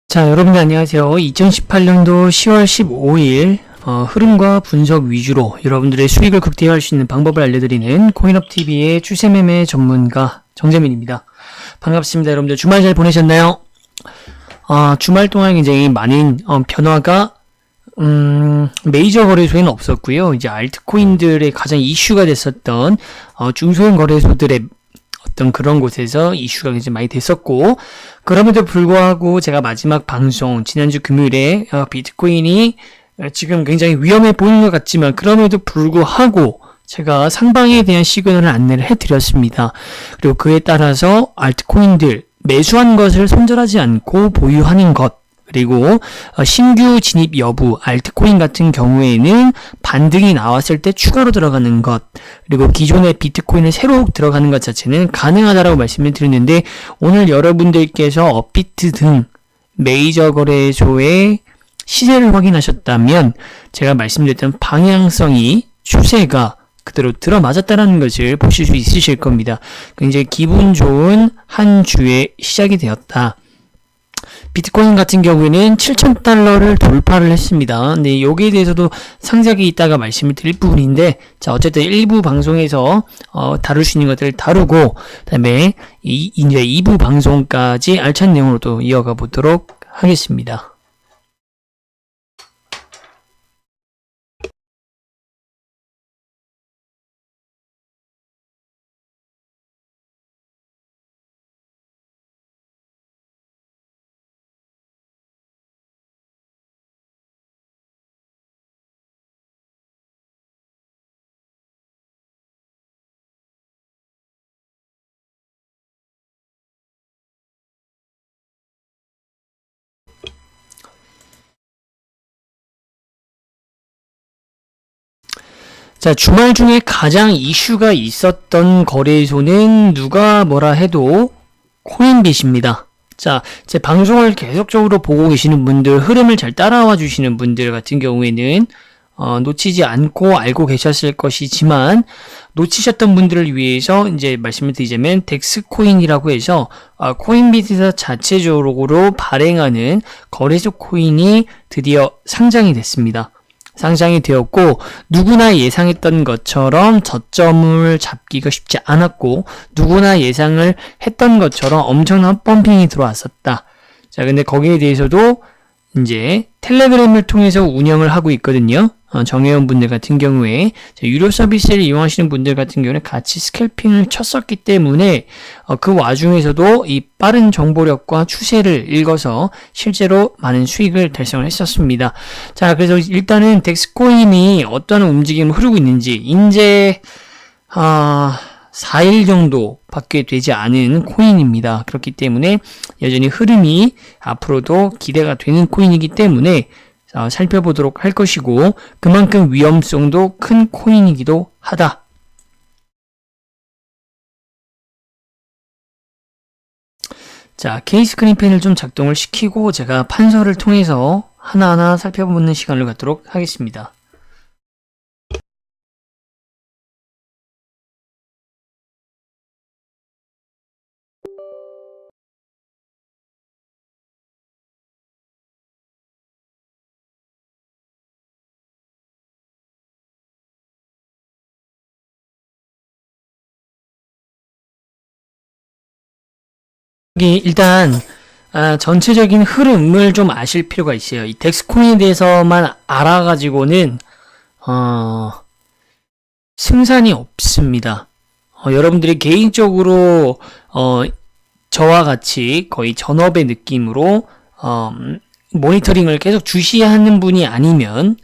자, 여러분들 안녕하세요. 2018년도 10월 15일 흐름과 분석 위주로 여러분들의 수익을 극대화할 수 있는 방법을 알려드리는 코인업TV의 추세매매 전문가 정재민입니다. 반갑습니다. 여러분들 주말 잘 보내셨나요? 주말 동안 굉장히 많은 변화가 메이저 거래소에는 없었고요. 이제 알트코인들의 가장 이슈가 됐었던 중소형 거래소들의 어떤 그런 곳에서 이슈가 굉장히 많이 됐었고, 그럼에도 불구하고 제가 마지막 방송 지난주 금요일에 비트코인이 지금 굉장히 위험해 보이는 것 같지만 그럼에도 불구하고 제가 상방에 대한 시그널을 안내를 해드렸습니다. 그리고 그에 따라서 알트코인들 매수한 것을 손절하지 않고 보유하는 것, 그리고 신규 진입 여부, 알트코인 같은 경우에는 반등이 나왔을 때 추가로 들어가는 것, 그리고 기존의 비트코인을 새로 들어가는 것 자체는 가능하다라고 말씀을 드렸는데, 오늘 여러분들께서 업비트 등 메이저 거래소의 시세를 확인하셨다면 제가 말씀드렸던 방향성이, 추세가 그대로 들어맞았다는 것을 보실 수 있으실 겁니다. 굉장히 기분 좋은 한 주의 시작이 되었다. 비트코인 같은 경우에는 7,000달러를 돌파를 했습니다. 근데 여기에 대해서도 상세하게 이따가 말씀을 드릴 부분인데, 자, 어쨌든 일부 방송에서 다룰 수 있는 것들을 다루고, 그다음에 이제 2부 방송까지 알찬 내용으로 또 이어가 보도록 하겠습니다. 자, 주말 중에 가장 이슈가 있었던 거래소는 누가 뭐라 해도 코인빗입니다. 자, 제 방송을 계속적으로 보고 계시는 분들, 흐름을 잘 따라와 주시는 분들 같은 경우에는 놓치지 않고 알고 계셨을 것이지만, 놓치셨던 분들을 위해서 이제 말씀을 드리자면 덱스코인이라고 해서 코인빗에서 자체적으로 발행하는 거래소 코인이 드디어 상장이 됐습니다. 상장이 되었고, 누구나 예상했던 것처럼 저점을 잡기가 쉽지 않았고, 누구나 예상을 했던 것처럼 엄청난 펌핑이 들어왔었다. 자, 근데 거기에 대해서도 이제 텔레그램을 통해서 운영을 하고 있거든요. 정회원 분들 같은 경우에 유료 서비스를 이용하시는 분들 같은 경우는 같이 스캘핑을 쳤었기 때문에 그 와중에서도 이 빠른 정보력과 추세를 읽어서 실제로 많은 수익을 달성을 했었습니다. 자, 그래서 일단은 덱스코인이 어떠한 움직임을 흐르고 있는지, 이제 4일 정도 밖에 되지 않은 코인입니다. 그렇기 때문에 여전히 흐름이 앞으로도 기대가 되는 코인이기 때문에 살펴보도록 할 것이고, 그만큼 위험성도 큰 코인이기도 하다. 자, 케이스 스크린펜을 좀 작동을 시키고 제가 판서를 통해서 하나하나 살펴보는 시간을 갖도록 하겠습니다. 일단 전체적인 흐름을 좀 아실 필요가 있어요. 이 덱스코인에 대해서만 알아가지고는 승산이 없습니다. 여러분들이 개인적으로 저와 같이 거의 전업의 느낌으로 모니터링을 계속 주시하는 분이 아니면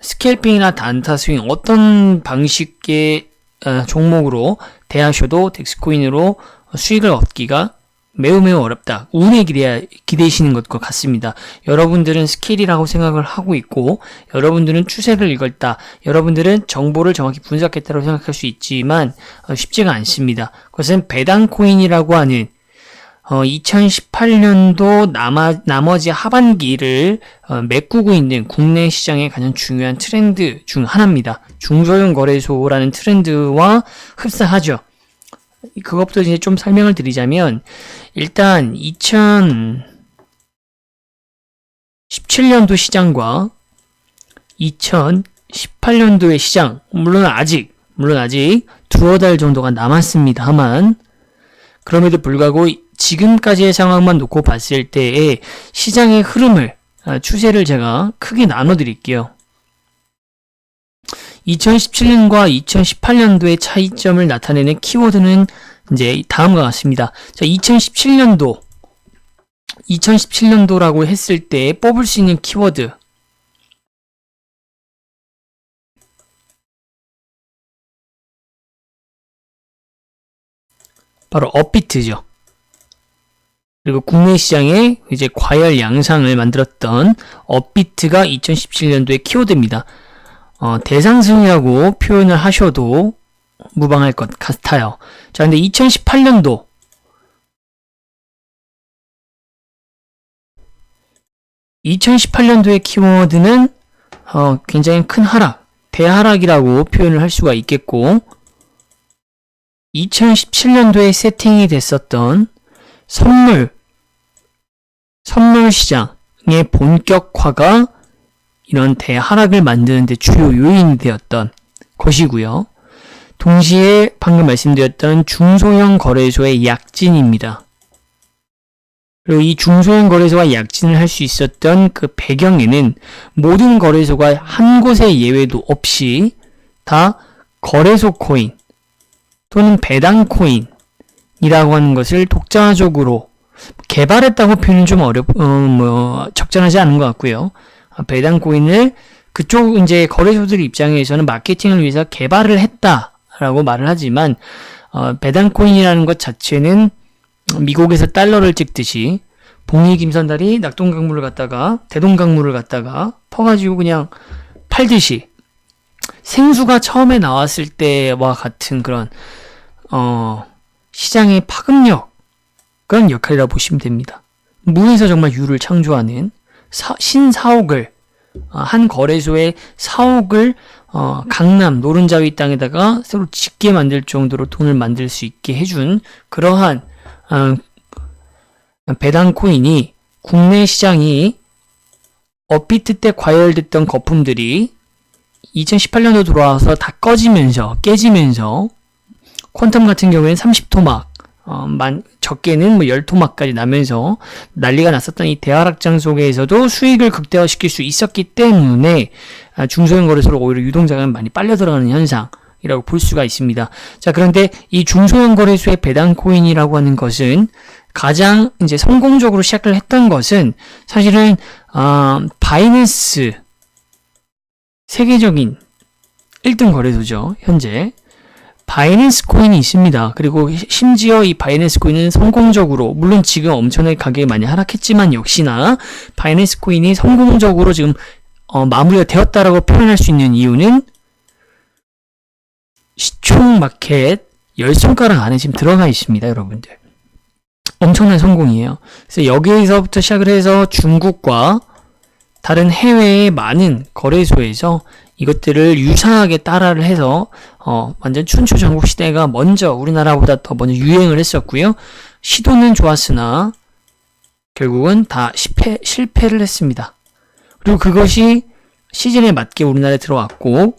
스캘핑이나 단타 스윙 어떤 방식의 종목으로 대하셔도 덱스코인으로 수익을 얻기가 매우 어렵다. 운에 기대시는 것과 같습니다. 여러분들은 스킬이라고 생각을 하고 있고, 여러분들은 추세를 읽었다, 여러분들은 정보를 정확히 분석했다고 생각할 수 있지만 쉽지가 않습니다. 그것은 배당코인이라고 하는 2018년도 나머지 하반기를 메꾸고 있는 국내 시장의 가장 중요한 트렌드 중 하나입니다. 중소형 거래소라는 트렌드와 흡사하죠. 그것부터 이제 좀 설명을 드리자면, 일단 2017년도 시장과 2018년도의 시장, 물론 아직 두어 달 정도가 남았습니다만, 그럼에도 불구하고 지금까지의 상황만 놓고 봤을 때의 시장의 흐름을, 추세를 제가 크게 나눠 드릴게요. 2017년과 2018년도의 차이점을 나타내는 키워드는 이제 다음과 같습니다. 자, 2017년도라고 했을 때 뽑을 수 있는 키워드. 바로 업비트죠. 그리고 국내 시장에 이제 과열 양상을 만들었던 업비트가 2017년도의 키워드입니다. 대상승이라고 표현을 하셔도 무방할 것 같아요. 자, 근데 2018년도의 키워드는 굉장히 큰 하락, 대하락이라고 표현을 할 수가 있겠고, 2017년도에 세팅이 됐었던 선물 시장의 본격화가 이런 대하락을 만드는 데 주요 요인이 되었던 것이고요. 동시에 방금 말씀드렸던 중소형 거래소의 약진입니다. 그리고 이 중소형 거래소가 약진을 할 수 있었던 그 배경에는 모든 거래소가 한 곳의 예외도 없이 다 거래소 코인 또는 배당 코인이라고 하는 것을 독자적으로 개발했다고 표현은 좀 적절하지 않은 것 같고요. 배당 코인을 그쪽 이제 거래소들 입장에서는 마케팅을 위해서 개발을 했다라고 말을 하지만, 배당 코인이라는 것 자체는 미국에서 달러를 찍듯이 봉이 김선달이 낙동강물을 갖다가 대동강물을 갖다가 퍼가지고 그냥 팔듯이 생수가 처음에 나왔을 때와 같은 그런 시장의 파급력, 그런 역할이라고 보시면 됩니다. 무에서 정말 유를 창조하는 신사옥을, 한 거래소의 사옥을 강남 노른자위 땅에다가 새로 짓게 만들 정도로 돈을 만들 수 있게 해준 그러한 배당 코인이, 국내 시장이 업비트 때 과열됐던 거품들이 2018년도 들어와서 다 깨지면서 퀀텀 같은 경우에는 30토막, 적게는 10토막까지 나면서 난리가 났었던 이 대하락장 속에서도 수익을 극대화시킬 수 있었기 때문에 중소형 거래소로 오히려 유동자금이 많이 빨려 들어가는 현상이라고 볼 수가 있습니다. 자, 그런데 이 중소형 거래소의 배당 코인이라고 하는 것은 가장 이제 성공적으로 시작을 했던 것은 사실은 바이낸스, 세계적인 1등 거래소죠. 현재 바이낸스 코인이 있습니다. 그리고 심지어 이 바이낸스 코인은 성공적으로, 물론 지금 엄청나게 가격이 많이 하락했지만 역시나 바이낸스 코인이 성공적으로 지금 마무리가 되었다라고 표현할 수 있는 이유는 시총 마켓 10손가락 안에 지금 들어가 있습니다, 여러분들. 엄청난 성공이에요. 그래서 여기에서부터 시작을 해서 중국과 다른 해외의 많은 거래소에서 이것들을 유사하게 따라를 해서 완전 춘추 전국 시대가 먼저, 우리나라보다 더 먼저 유행을 했었고요. 시도는 좋았으나 결국은 다 실패를 했습니다. 그리고 그것이 시즌에 맞게 우리나라에 들어왔고,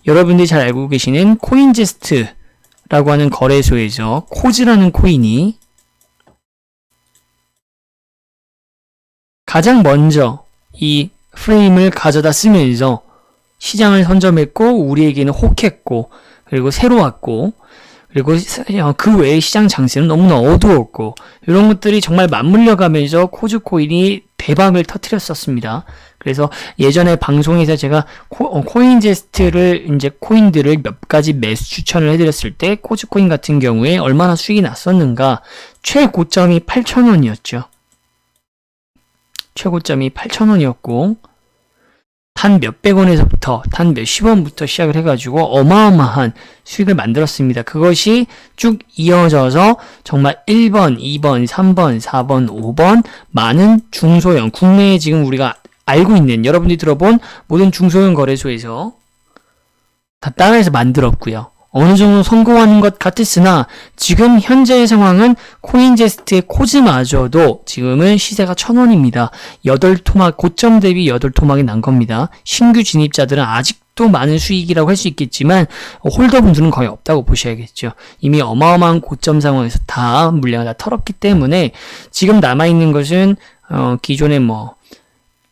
여러분들이 잘 알고 계시는 코인제스트라고 하는 거래소에서 코즈라는 코인이 가장 먼저 이 프레임을 가져다 쓰면서 시장을 선점했고, 우리에게는 혹했고, 그리고 새로웠고, 그리고 그 외의 시장 장세는 너무나 어두웠고, 이런 것들이 정말 맞물려 가면서 코즈 코인이 대박을 터뜨렸었습니다. 그래서 예전에 방송에서 제가 코인제스트를 이제 코인들을 몇 가지 매수 추천을 해드렸을 때 코즈 코인 같은 경우에 얼마나 수익이 났었는가, 최고점이 8,000원이었죠. 최고점이 8,000원이었고, 단 몇백 원에서부터, 단 몇십 원부터 시작을 해가지고 어마어마한 수익을 만들었습니다. 그것이 쭉 이어져서 정말 1번, 2번, 3번, 4번, 5번 많은 중소형, 국내에 지금 우리가 알고 있는, 여러분들이 들어본 모든 중소형 거래소에서 다 따라해서 만들었고요. 어느 정도 성공하는 것 같았으나 지금 현재의 상황은 코인제스트의 코즈마저도 지금은 시세가 1,000원입니다. 8토막, 고점 대비 8토막이 난 겁니다. 신규 진입자들은 아직도 많은 수익이라고 할 수 있겠지만 홀더분들은 거의 없다고 보셔야겠죠. 이미 어마어마한 고점 상황에서 다 물량을 다 털었기 때문에 지금 남아있는 것은 기존의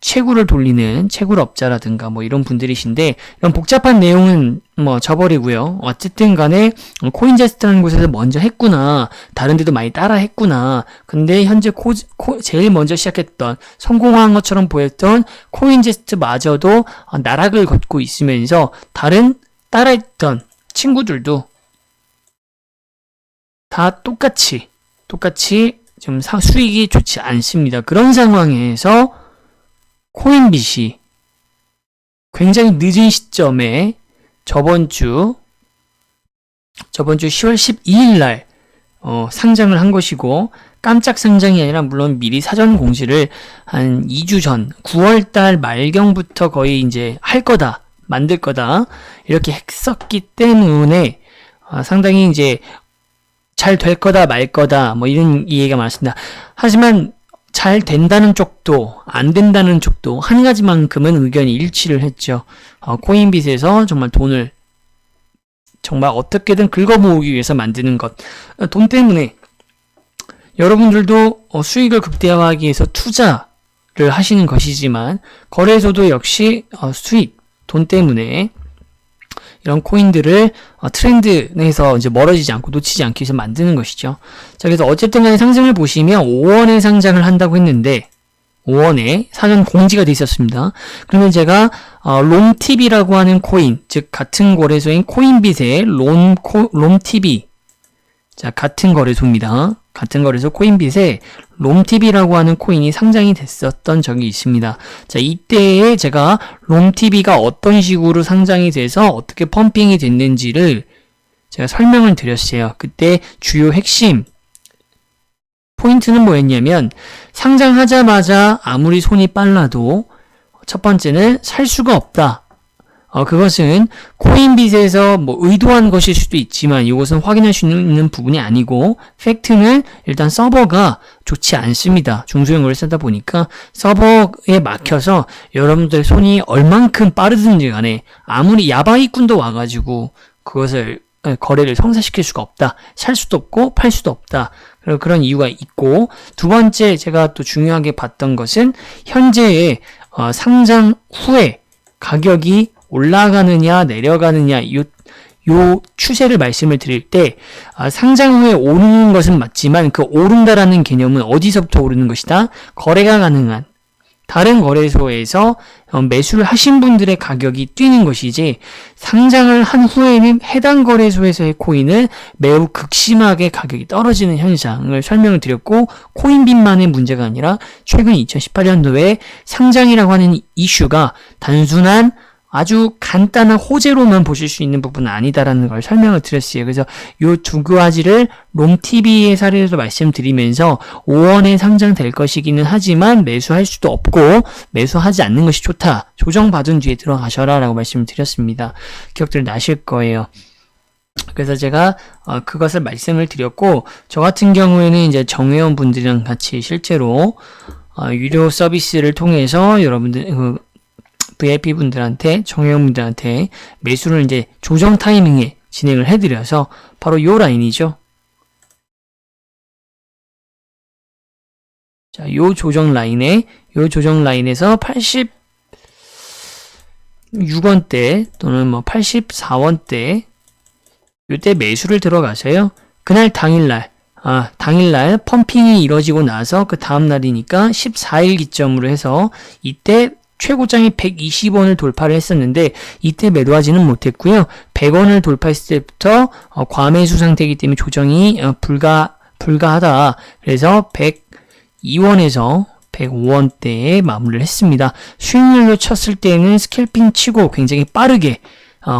채굴을 돌리는 채굴업자라든가 이런 분들이신데, 이런 복잡한 내용은 저버리고요. 어쨌든 간에 코인제스트라는 곳에서 먼저 했구나, 다른 데도 많이 따라 했구나, 근데 현재 제일 먼저 시작했던, 성공한 것처럼 보였던 코인제스트마저도 나락을 걷고 있으면서 다른 따라했던 친구들도 다 똑같이 좀 수익이 좋지 않습니다. 그런 상황에서 코인빗이 굉장히 늦은 시점에 저번 주 10월 12일 날 상장을 한 것이고, 깜짝 상장이 아니라 물론 미리 사전 공지를 한 2주 전 9월 달 말경부터 거의 이제 할 거다, 만들 거다 이렇게 했었기 때문에 상당히 이제 잘 될 거다 말 거다 이런 이해가 많습니다. 하지만 잘 된다는 쪽도 안 된다는 쪽도 한 가지만큼은 의견이 일치를 했죠. 코인빗에서 정말 돈을 정말 어떻게든 긁어모으기 위해서 만드는 것, 돈 때문에 여러분들도 수익을 극대화하기 위해서 투자를 하시는 것이지만, 거래소도 역시 수익, 돈 때문에 이런 코인들을 트렌드에서 이제 멀어지지 않고 놓치지 않기 위해서 만드는 것이죠. 자, 그래서 어쨌든 간에 상승을 보시면 5원에 상장을 한다고 했는데 5원에 사전 공지가 돼 있었습니다. 그러면 제가 롬TV라고 하는 코인, 즉 같은 거래소인 코인빗의 롬TV, 자, 같은 거래소입니다. 같은 거래소 코인빗에 롬TV라고 하는 코인이 상장이 됐었던 적이 있습니다. 자, 이때에 제가 롬TV가 어떤 식으로 상장이 돼서 어떻게 펌핑이 됐는지를 제가 설명을 드렸어요. 그때 주요 핵심 포인트는 뭐였냐면, 상장하자마자 아무리 손이 빨라도 첫 번째는 살 수가 없다. 그것은 코인빗에서 의도한 것일 수도 있지만 이것은 확인할 수 있는 부분이 아니고, 팩트는 일단 서버가 좋지 않습니다. 중소형을 쓰다 보니까 서버에 막혀서 여러분들 손이 얼만큼 빠르든지 간에 아무리 야바이꾼도 와가지고 그것을 거래를 성사시킬 수가 없다. 살 수도 없고 팔 수도 없다. 그런 이유가 있고, 두 번째 제가 또 중요하게 봤던 것은 현재의 상장 후에 가격이 올라가느냐 내려가느냐 요 추세를 말씀을 드릴 때, 상장 후에 오르는 것은 맞지만 그 오른다라는 개념은 어디서부터 오르는 것이다? 거래가 가능한 다른 거래소에서 매수를 하신 분들의 가격이 뛰는 것이지, 상장을 한 후에는 해당 거래소에서의 코인은 매우 극심하게 가격이 떨어지는 현상을 설명을 드렸고, 코인빗만의 문제가 아니라 최근 2018년도에 상장이라고 하는 이슈가 단순한 아주 간단한 호재로만 보실 수 있는 부분은 아니다라는 걸 설명을 드렸어요. 그래서 요 두 가지를 롬TV의 사례로 말씀드리면서 5원에 상장될 것이기는 하지만 매수할 수도 없고 매수하지 않는 것이 좋다. 조정받은 뒤에 들어가셔라 라고 말씀을 드렸습니다. 기억들 나실 거예요. 그래서 제가 그것을 말씀을 드렸고, 저 같은 경우에는 이제 정회원 분들이랑 같이 실제로 유료 서비스를 통해서 여러분들 VIP 분들한테, 정회원분들한테 매수를 이제 조정 타이밍에 진행을 해드려서 바로 요 라인이죠. 자, 요 조정 라인에서 86원대 또는 84원대 요때 매수를 들어가세요. 그날 당일날 펌핑이 이루어지고 나서 그 다음날이니까 14일 기점으로 해서 이때 최고장이 120원을 돌파를 했었는데 이때 매도하지는 못했고요. 100원을 돌파했을 때부터 과매수 상태이기 때문에 조정이 불가하다. 그래서 102원에서 105원대에 마무리를 했습니다. 수익률로 쳤을 때는 스캘핑 치고 굉장히 빠르게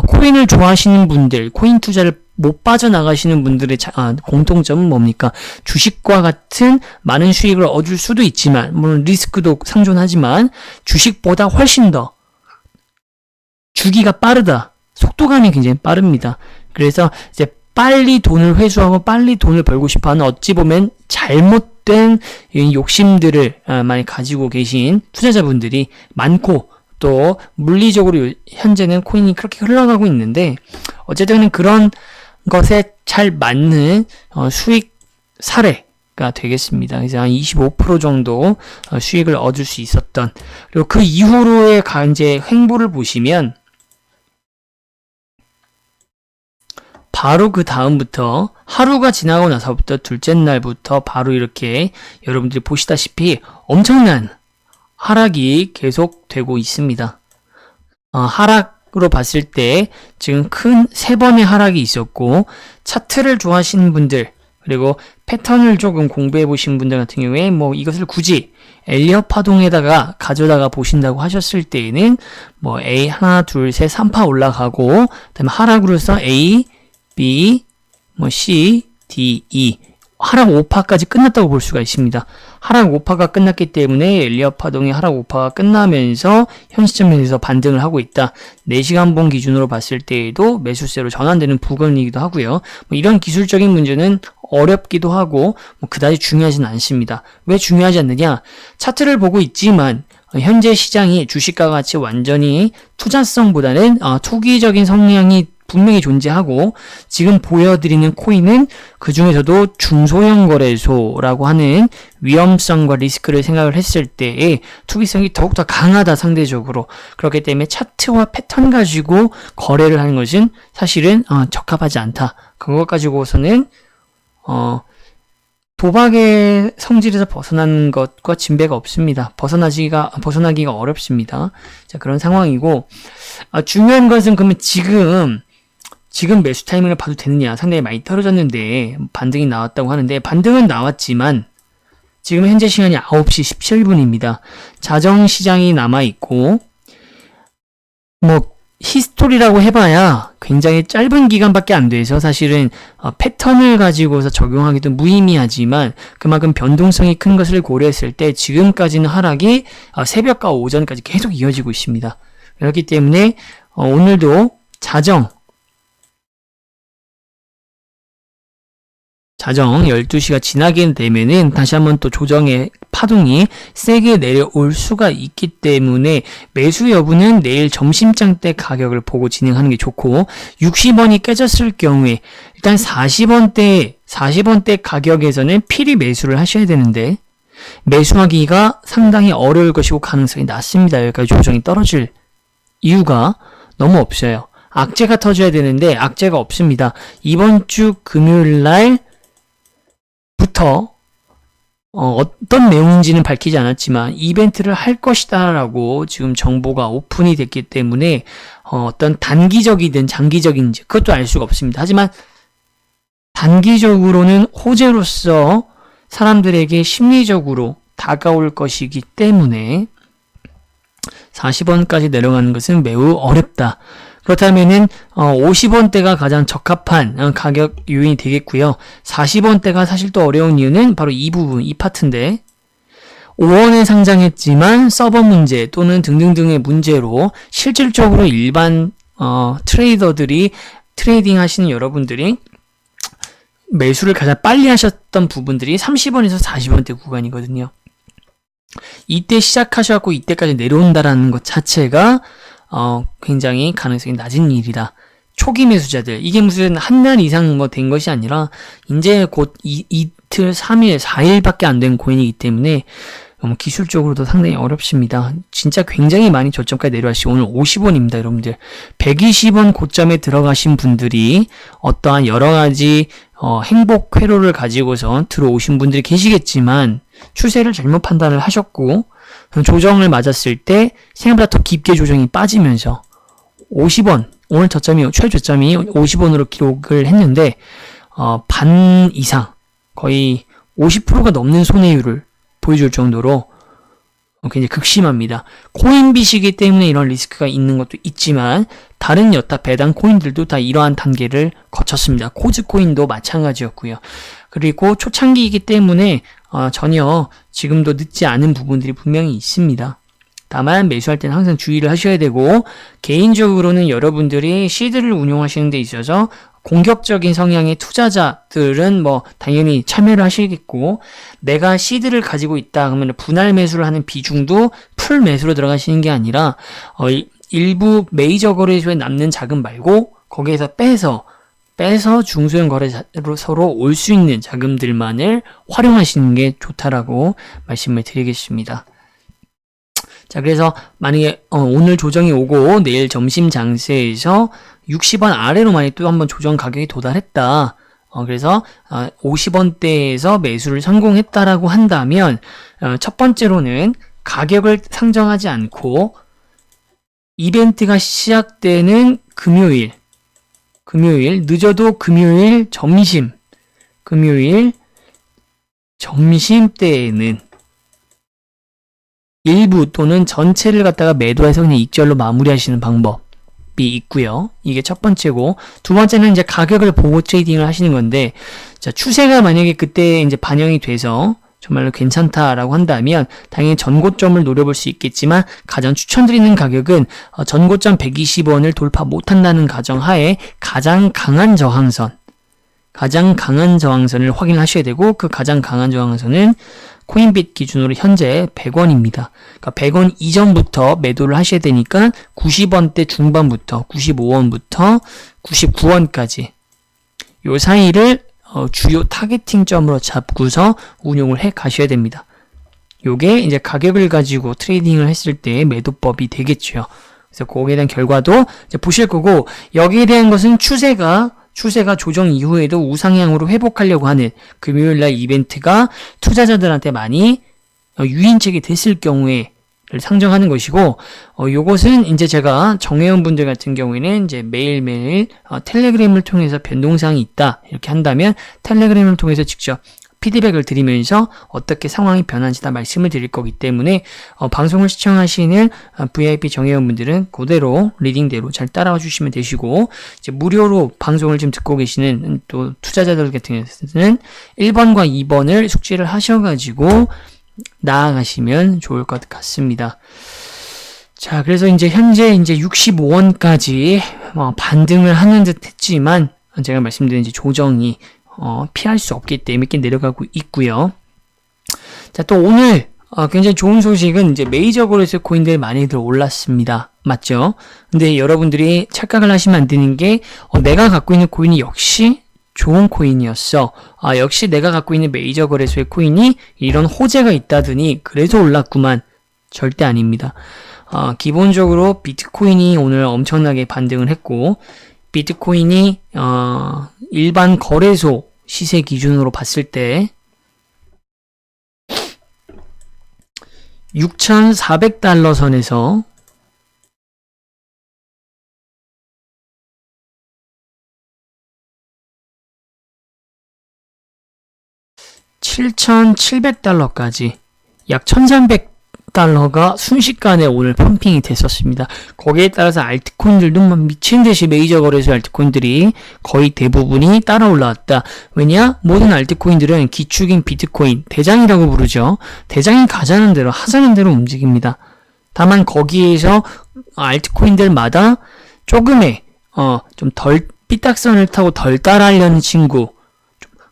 코인을 좋아하시는 분들, 코인 투자를 못 빠져나가시는 분들의 공통점은 뭡니까? 주식과 같은 많은 수익을 얻을 수도 있지만, 물론 리스크도 상존하지만 주식보다 훨씬 더 주기가 빠르다. 속도감이 굉장히 빠릅니다. 그래서 이제 빨리 돈을 회수하고 빨리 돈을 벌고 싶어하는 어찌 보면 잘못된 욕심들을 많이 가지고 계신 투자자분들이 많고, 또 물리적으로 현재는 코인이 그렇게 흘러가고 있는데, 어쨌든 그런 것에 잘 맞는 수익 사례가 되겠습니다. 그래서 한 25% 정도 수익을 얻을 수 있었던, 그리고 그 이후로의 이제 횡보를 보시면 바로 그 다음부터 하루가 지나고 나서부터 둘째 날부터 바로 이렇게 여러분들이 보시다시피 엄청난 하락이 계속되고 있습니다. 하락으로 봤을 때 지금 큰 3번의 하락이 있었고, 차트를 좋아하시는 분들, 그리고 패턴을 조금 공부해 보신 분들 같은 경우에 뭐 이것을 굳이 엘리엇 파동에다가 가져다가 보신다고 하셨을 때에는 뭐 A 하나 둘 셋 3파 올라가고, 그다음에 하락으로서 A, B, 뭐 C, D, E, 하락 5파까지 끝났다고 볼 수가 있습니다. 하락 5파가 끝났기 때문에 엘리엇 파동의 하락 5파가 끝나면서 현 시점에서 반등을 하고 있다. 4시간봉 기준으로 봤을 때에도 매수세로 전환되는 부분이기도 하고요. 뭐 이런 기술적인 문제는 어렵기도 하고 뭐 그다지 중요하진 않습니다. 왜 중요하지 않느냐? 차트를 보고 있지만 현재 시장이 주식과 같이 완전히 투자성보다는 투기적인 성향이 분명히 존재하고, 지금 보여드리는 코인은 그 중에서도 중소형 거래소라고 하는 위험성과 리스크를 생각을 했을 때에 투기성이 더욱더 강하다, 상대적으로. 그렇기 때문에 차트와 패턴 가지고 거래를 하는 것은 사실은 적합하지 않다. 그것 가지고서는 도박의 성질에서 벗어나는 것과 진배가 없습니다. 벗어나기가 어렵습니다. 자, 그런 상황이고, 중요한 것은 그러면 지금 매수 타이밍을 봐도 되느냐. 상당히 많이 떨어졌는데 반등이 나왔다고 하는데, 반등은 나왔지만 지금 현재 시간이 9시 17분입니다. 자정시장이 남아있고, 뭐 히스토리라고 해봐야 굉장히 짧은 기간밖에 안 돼서 사실은 패턴을 가지고서 적용하기도 무의미하지만, 그만큼 변동성이 큰 것을 고려했을 때 지금까지는 하락이 새벽과 오전까지 계속 이어지고 있습니다. 그렇기 때문에 오늘도 자정 12시가 지나게 되면은 다시 한번 또 조정의 파동이 세게 내려올 수가 있기 때문에 매수 여부는 내일 점심장 때 가격을 보고 진행하는 게 좋고, 60원이 깨졌을 경우에 일단 40원대 가격에서는 필히 매수를 하셔야 되는데, 매수하기가 상당히 어려울 것이고 가능성이 낮습니다. 여기까지 조정이 떨어질 이유가 너무 없어요. 악재가 터져야 되는데 악재가 없습니다. 이번 주 금요일 날부터 어떤 내용인지는 밝히지 않았지만 이벤트를 할 것이다 라고 지금 정보가 오픈이 됐기 때문에 어떤 단기적이든 장기적인지 그것도 알 수가 없습니다. 하지만 단기적으로는 호재로서 사람들에게 심리적으로 다가올 것이기 때문에 40원까지 내려가는 것은 매우 어렵다. 그렇다면은 50원대가 가장 적합한 가격 요인이 되겠고요. 40원대가 사실 또 어려운 이유는 바로 이 부분, 이 파트인데, 5원에 상장했지만 서버 문제 또는 등등등의 문제로 실질적으로 일반 트레이더들이, 트레이딩 하시는 여러분들이 매수를 가장 빨리 하셨던 부분들이 30원에서 40원대 구간이거든요. 이때 시작하셔갖고 이때까지 내려온다라는 것 자체가 굉장히 가능성이 낮은 일이다. 초기 매수자들, 이게 무슨 한 달 이상 뭐 된 것이 아니라 이제 곧 이틀, 3일, 4일밖에 안 된 코인이기 때문에 기술적으로도 상당히 어렵습니다. 진짜 굉장히 많이 저점까지 내려왔시. 오늘 50원입니다, 여러분들. 120원 고점에 들어가신 분들이 어떠한 여러 가지 행복 회로를 가지고서 들어오신 분들이 계시겠지만 추세를 잘못 판단을 하셨고 조정을 맞았을 때 생각보다 더 깊게 조정이 빠지면서 50원, 오늘 최저점이 50원으로 기록을 했는데 반 이상, 거의 50%가 넘는 손해율을 보여줄 정도로 굉장히 극심합니다. 코인빗이기 때문에 이런 리스크가 있는 것도 있지만 다른 여타 배당 코인들도 다 이러한 단계를 거쳤습니다. 코즈코인도 마찬가지였고요. 그리고 초창기이기 때문에 전혀 지금도 늦지 않은 부분들이 분명히 있습니다. 다만 매수할 때는 항상 주의를 하셔야 되고, 개인적으로는 여러분들이 시드를 운용하시는 데 있어서 공격적인 성향의 투자자들은 뭐 당연히 참여를 하시겠고, 내가 시드를 가지고 있다 그러면 분할 매수를 하는 비중도 풀 매수로 들어가시는 게 아니라 일부 메이저 거래소에 남는 자금 말고 거기에서 빼서 중소형 거래소로 올 수 있는 자금들만을 활용하시는 게 좋다라고 말씀을 드리겠습니다. 자, 그래서 만약에 오늘 조정이 오고 내일 점심 장세에서 60원 아래로 만약에 또 한번 조정 가격이 도달했다. 그래서 50원대에서 매수를 성공했다라고 한다면 첫 번째로는 가격을 상정하지 않고 이벤트가 시작되는 금요일 늦어도 금요일 점심 때에는 일부 또는 전체를 갖다가 매도해서 그냥 익절로 마무리하시는 방법이 있고요. 이게 첫 번째고, 두 번째는 이제 가격을 보고 트레이딩을 하시는 건데, 자, 추세가 만약에 그때 이제 반영이 돼서 정말로 괜찮다라고 한다면 당연히 전고점을 노려볼 수 있겠지만, 가장 추천드리는 가격은 전고점 120원을 돌파 못한다는 가정하에 가장 강한 저항선을 확인하셔야 되고, 그 가장 강한 저항선은 코인빗 기준으로 현재 100원입니다. 그러니까 100원 이전부터 매도를 하셔야 되니까 90원대 중반부터 95원부터 99원까지 요 사이를 주요 타겟팅점으로 잡고서 운용을 해 가셔야 됩니다. 요게 이제 가격을 가지고 트레이딩을 했을 때 매도법이 되겠죠. 그래서 거기에 대한 결과도 이제 보실 거고, 여기에 대한 것은 추세가 조정 이후에도 우상향으로 회복하려고 하는 금요일날 이벤트가 투자자들한테 많이 유인책이 됐을 경우에 상정하는 것이고, 요것은 이제 제가 정회원 분들 같은 경우에는 이제 매일매일 텔레그램을 통해서 변동사항이 있다 이렇게 한다면 텔레그램을 통해서 직접 피드백을 드리면서 어떻게 상황이 변한지 다 말씀을 드릴 거기 때문에 방송을 시청하시는 VIP 정회원분들은 그대로 리딩대로 잘 따라와 주시면 되시고, 이제 무료로 방송을 지금 듣고 계시는 또 투자자들 같은 경우는 1번과 2번을 숙지를 하셔가지고 나아가시면 좋을 것 같습니다. 자, 그래서 이제 현재 이제 65원까지 반등을 하는 듯 했지만 제가 말씀드린 이제 조정이 피할 수 없기 때문에 이렇게 내려가고 있고요. 자, 또 오늘 굉장히 좋은 소식은 이제 메이저 거래소 코인들이 많이들 올랐습니다. 맞죠? 근데 여러분들이 착각을 하시면 안 되는 게 내가 갖고 있는 코인이 역시 좋은 코인이었어. 역시 내가 갖고 있는 메이저 거래소의 코인이 이런 호재가 있다더니 그래서 올랐구만. 절대 아닙니다. 기본적으로 비트코인이 오늘 엄청나게 반등을 했고, 비트코인이 일반 거래소 시세 기준으로 봤을 때 6,400달러 선에서 7,700달러까지 약 1,300달러가 순식간에 오늘 펌핑이 됐었습니다. 거기에 따라서 알트코인들도 미친듯이 메이저 거래소 알트코인들이 거의 대부분이 따라 올라왔다. 왜냐? 모든 알트코인들은 기축인 비트코인, 대장이라고 부르죠. 대장이 가자는 대로 하자는 대로 움직입니다. 다만 거기에서 알트코인들마다 조금의 좀 덜 삐딱선을 타고 덜 따라하려는 친구,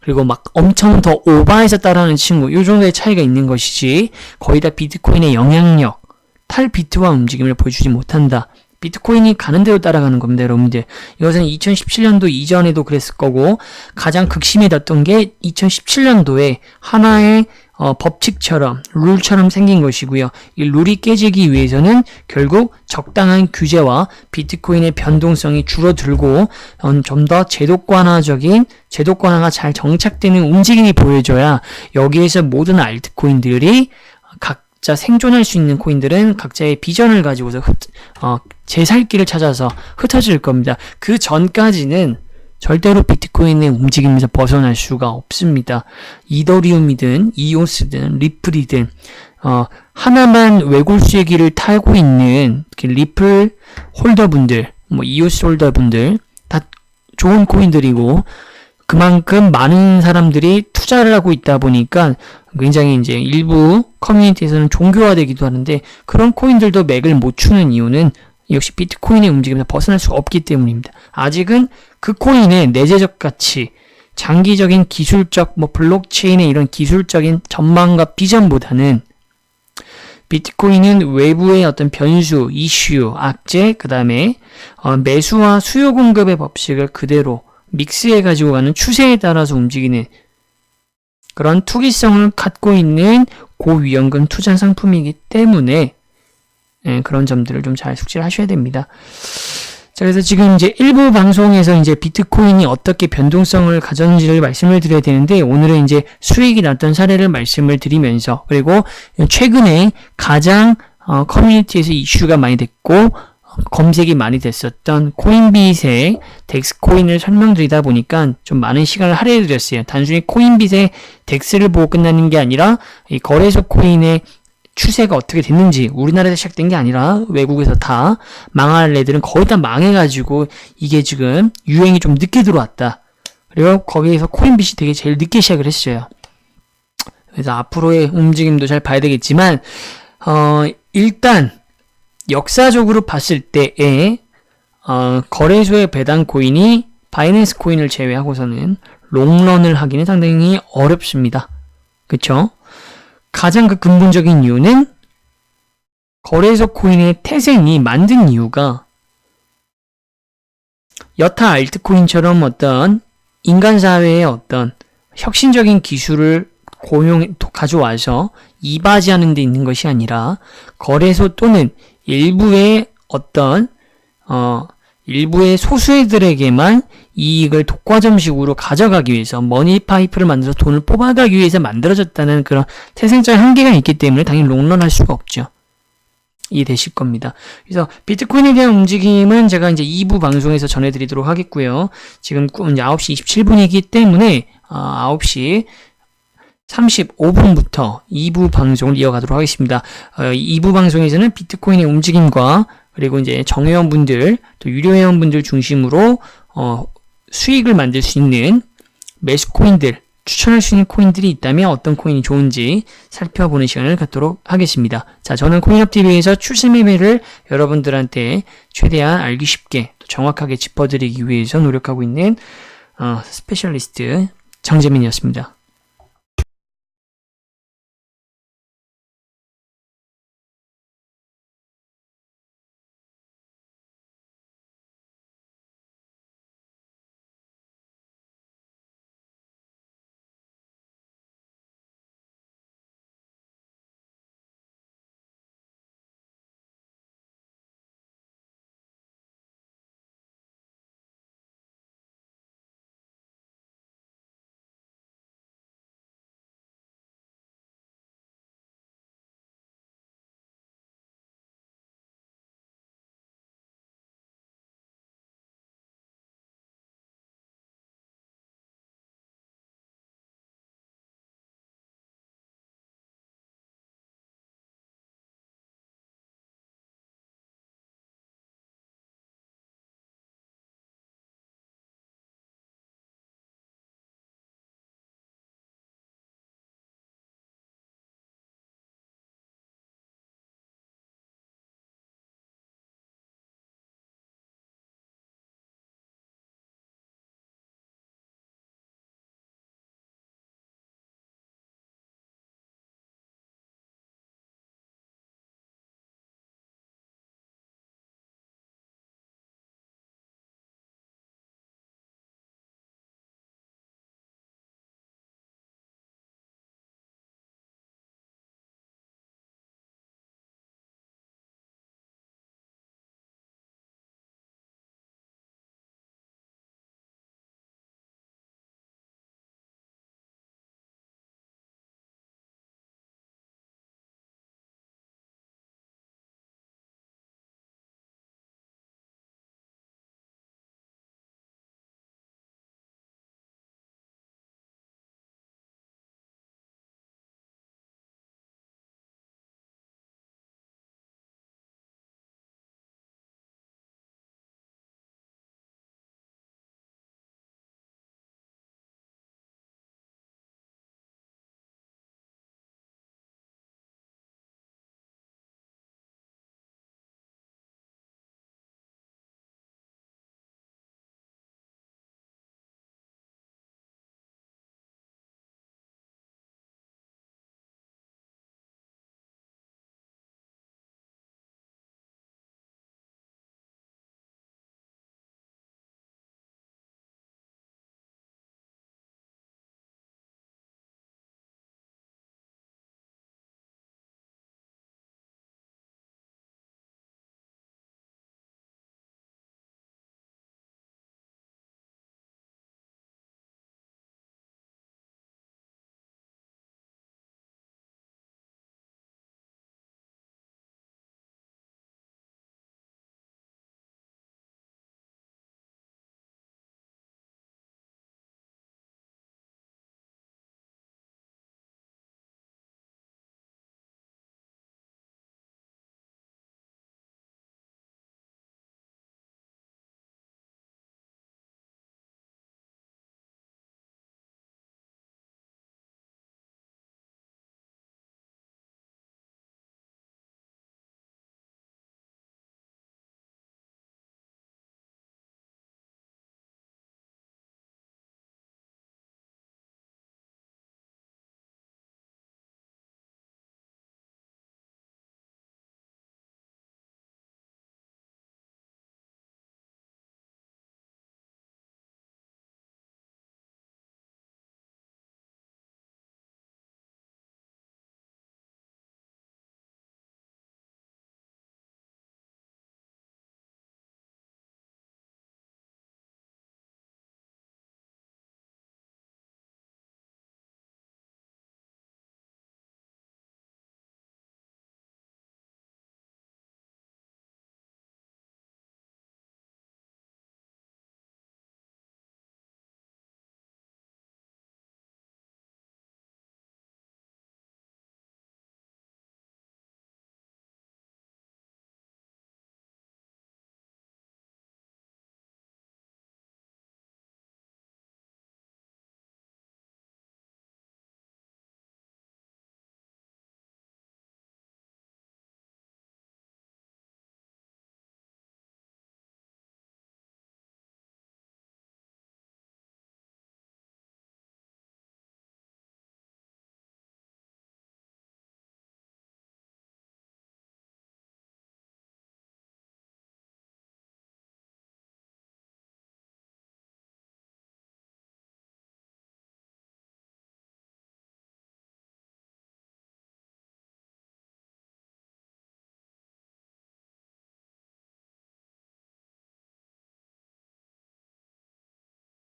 그리고 막 엄청 더 오버해서 따라하는 친구, 요 정도의 차이가 있는 것이지 거의 다 비트코인의 영향력, 탈비트화 움직임을 보여주지 못한다. 비트코인이 가는 대로 따라가는 겁니다, 여러분들. 이것은 2017년도 이전에도 그랬을 거고, 가장 극심해 졌던 게 2017년도에 하나의 법칙처럼, 룰처럼 생긴 것이고요. 이 룰이 깨지기 위해서는 결국 적당한 규제와 비트코인의 변동성이 줄어들고 좀 더 제도권화가 잘 정착되는 움직임이 보여줘야 여기에서 모든 알트코인들이 각자 생존할 수 있는 코인들은 각자의 비전을 가지고서 제살길을 찾아서 흩어질 겁니다. 그 전까지는 절대로 비트코인의 움직임에서 벗어날 수가 없습니다. 이더리움이든 이오스든 리플이든 하나만 외골수의 길을 타고 있는 리플 홀더분들, 이오스 홀더분들 다 좋은 코인들이고, 그만큼 많은 사람들이 투자를 하고 있다 보니까 굉장히 이제 일부 커뮤니티에서는 종교화되기도 하는데, 그런 코인들도 맥을 못 추는 이유는 역시 비트코인의 움직임에서 벗어날 수가 없기 때문입니다. 아직은 그 코인의 내재적 가치, 장기적인 기술적, 블록체인의 이런 기술적인 전망과 비전보다는 비트코인은 외부의 어떤 변수, 이슈, 악재, 그 다음에 매수와 수요 공급의 법칙을 그대로 믹스해 가지고 가는 추세에 따라서 움직이는 그런 투기성을 갖고 있는 고위험금 투자 상품이기 때문에 그런 점들을 좀 잘 숙지를 하셔야 됩니다. 자, 그래서 지금 이제 일부 방송에서 이제 비트코인이 어떻게 변동성을 가졌는지를 말씀을 드려야 되는데, 오늘은 이제 수익이 났던 사례를 말씀을 드리면서, 그리고 최근에 가장 커뮤니티에서 이슈가 많이 됐고 검색이 많이 됐었던 코인빗의 덱스코인을 설명드리다 보니까 좀 많은 시간을 할애해드렸어요. 단순히 코인빗의 덱스를 보고 끝나는 게 아니라 이 거래소 코인의 추세가 어떻게 됐는지, 우리나라에서 시작된 게 아니라 외국에서 다 망할 애들은 거의 다 망해가지고 이게 지금 유행이 좀 늦게 들어왔다. 그리고 거기에서 코인빗이 되게 제일 늦게 시작을 했어요. 그래서 앞으로의 움직임도 잘 봐야 되겠지만 일단 역사적으로 봤을 때에 거래소의 배당 코인이 바이낸스 코인을 제외하고서는 롱런을 하기는 상당히 어렵습니다. 그쵸? 가장 그 근본적인 이유는 거래소 코인의 태생이 만든 이유가 여타 알트코인처럼 어떤 인간사회의 어떤 혁신적인 기술을 가져와서 이바지하는 데 있는 것이 아니라 거래소 또는 일부의 어떤 일부의 소수애들에게만 이익을 독과점식으로 가져가기 위해서 머니 파이프를 만들어서 돈을 뽑아가기 위해서 만들어졌다는 그런 태생적인 한계가 있기 때문에 당연히 롱런할 수가 없죠. 이해되실 겁니다. 그래서 비트코인에 대한 움직임은 제가 이제 2부 방송에서 전해드리도록 하겠고요. 지금 이제 9시 27분이기 때문에 9시 35분부터 2부 방송을 이어가도록 하겠습니다. 2부 방송에서는 비트코인의 움직임과 그리고 이제 정회원분들, 또 유료회원분들 중심으로 수익을 만들 수 있는 매수 코인들, 추천할 수 있는 코인들이 있다면 어떤 코인이 좋은지 살펴보는 시간을 갖도록 하겠습니다. 자, 저는 코인업TV에서 추세 매매를 여러분들한테 최대한 알기 쉽게 또 정확하게 짚어드리기 위해서 노력하고 있는 스페셜리스트 정재민이었습니다.